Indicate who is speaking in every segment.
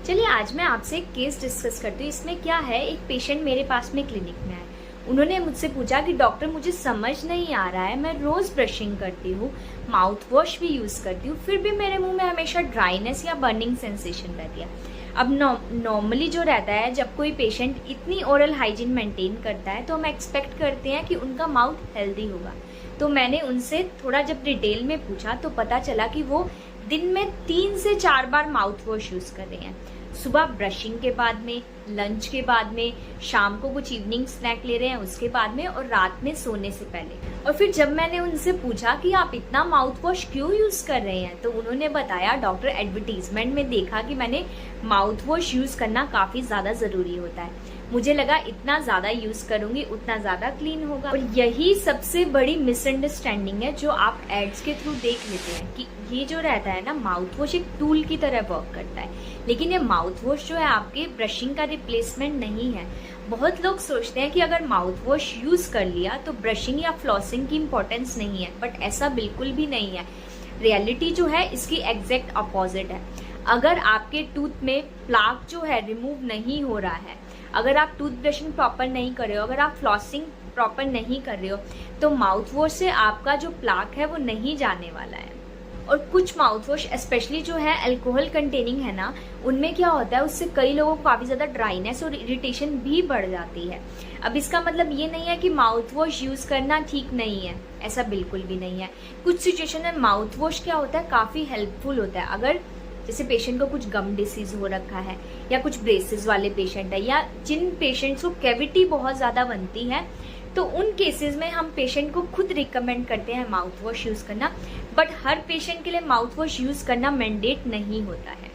Speaker 1: चलिए आज मैं आपसे एक केस डिस्कस करती हूँ। इसमें क्या है, एक पेशेंट मेरे पास में क्लिनिक में आए। उन्होंने मुझसे पूछा कि डॉक्टर मुझे समझ नहीं आ रहा है, मैं रोज ब्रशिंग करती हूँ, माउथ वॉश भी यूज करती हूँ, फिर भी मेरे मुंह में हमेशा ड्राइनेस या बर्निंग सेंसेशन रहती है। अब नॉर्मली जो रहता है, जब कोई पेशेंट इतनी ओरल हाइजीन मेंटेन करता है तो हम एक्सपेक्ट करते हैं कि उनका माउथ हेल्दी होगा। तो मैंने उनसे थोड़ा जब डिटेल में पूछा तो पता चला कि वो दिन में 3 से 4 बार माउथ वॉश यूज कर रहे हैं। सुबह ब्रशिंग के बाद में, लंच के बाद में, शाम को कुछ इवनिंग स्नैक ले रहे हैं उसके बाद में, और रात में सोने से पहले। और फिर जब मैंने उनसे पूछा कि आप इतना माउथ वॉश क्यों यूज कर रहे हैं, तो उन्होंने बताया डॉक्टर एडवर्टीजमेंट में देखा कि मैंने माउथ वॉश यूज करना काफी ज्यादा जरूरी होता है। मुझे लगा इतना ज्यादा यूज करूंगी उतना ज्यादा क्लीन होगा। और यही सबसे बड़ी मिसअंडरस्टैंडिंग है जो आप एड्स के थ्रू देख लेते हैं कि ये जो रहता है ना, माउथ वॉश एक टूल की तरह वर्क करता है, लेकिन ये माउथ वॉश जो है आपके ब्रशिंग का रिप्लेसमेंट नहीं है। बहुत लोग सोचते हैं कि अगर माउथ वॉश यूज कर लिया तो ब्रशिंग या फ्लॉसिंग की इम्पोर्टेंस नहीं है, बट ऐसा बिल्कुल भी नहीं है। रियलिटी जो है इसकी एग्जैक्ट अपोजिट है। अगर आपके टूथ में प्लाक जो है रिमूव नहीं हो रहा है, अगर आप टूथ ब्रशिंग प्रॉपर नहीं कर रहे हो, अगर आप फ्लॉसिंग प्रॉपर नहीं कर रहे हो, तो माउथ वॉश से आपका जो प्लाक है वो नहीं जाने वाला है। और कुछ माउथ वॉश स्पेशली जो है अल्कोहल कंटेनिंग है ना, उनमें क्या होता है, उससे कई लोगों को काफी ज्यादा ड्राइनेस और इरिटेशन भी बढ़ जाती है। अब इसका मतलब ये नहीं है कि माउथ वॉश यूज करना ठीक नहीं है, ऐसा बिल्कुल भी नहीं है। कुछ सिचुएशन में माउथ वॉश क्या होता है, काफी हेल्पफुल होता है। अगर जैसे पेशेंट को कुछ गम डिसीज हो रखा है, या कुछ ब्रेसेस वाले पेशेंट है, या जिन पेशेंट्स को कैविटी बहुत ज्यादा बनती है, तो उन केसेस में हम पेशेंट को खुद रिकमेंड करते हैं माउथ वॉश यूज करना। बट हर पेशेंट के लिए माउथ वॉश यूज करना मैंडेट नहीं होता है।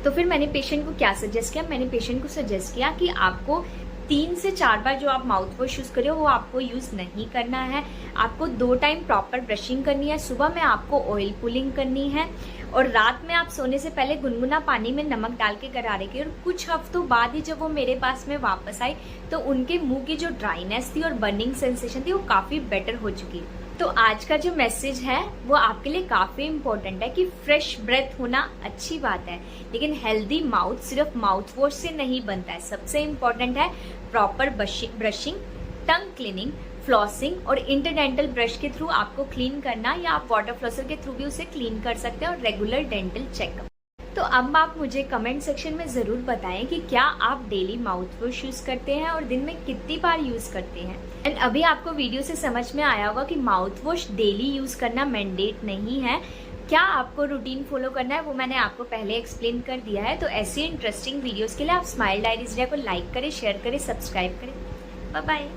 Speaker 1: तो फिर मैंने पेशेंट को क्या सजेस्ट किया, मैंने पेशेंट को सजेस्ट किया कि आपको 3 से 4 बार जो आप माउथ वॉश यूज कर रहे हो वो आपको यूज नहीं करना है। आपको 2 टाइम प्रॉपर ब्रशिंग करनी है। सुबह में आपको ऑयल पुलिंग करनी है, और रात में आप सोने से पहले गुनगुना पानी में नमक डाल के गरारे की। और कुछ हफ्तों बाद ही जब वो मेरे पास में वापस आई तो उनके मुंह की जो ड्राइनेस थी और बर्निंग सेंसेशन थी वो काफी बेटर हो चुकी। तो आज का जो मैसेज है वो आपके लिए काफी इम्पोर्टेंट है कि फ्रेश ब्रेथ होना अच्छी बात है, लेकिन हेल्दी माउथ सिर्फ माउथ वॉश से नहीं बनता है। सबसे इम्पोर्टेंट है प्रॉपर ब्रशिंग, टंग क्लीनिंग, फ्लॉसिंग, और इंटरडेंटल ब्रश के थ्रू आपको क्लीन करना, या आप वाटर फ्लॉसर के थ्रू भी उसे क्लीन कर सकते हैं, और रेगुलर डेंटल चेकअप। तो अब आप मुझे कमेंट सेक्शन में जरूर बताएं कि क्या आप डेली माउथ वॉश यूज करते हैं और दिन में कितनी बार यूज करते हैं। एंड अभी आपको वीडियो से समझ में आया होगा कि माउथ वॉश डेली यूज करना मैंडेट नहीं है। क्या आपको रूटीन फॉलो करना है वो मैंने आपको पहले एक्सप्लेन कर दिया है। तो ऐसी इंटरेस्टिंग वीडियोस के लिए आप स्माइल डायरीज को लाइक करें, शेयर करें, सब्सक्राइब करें। Bye bye.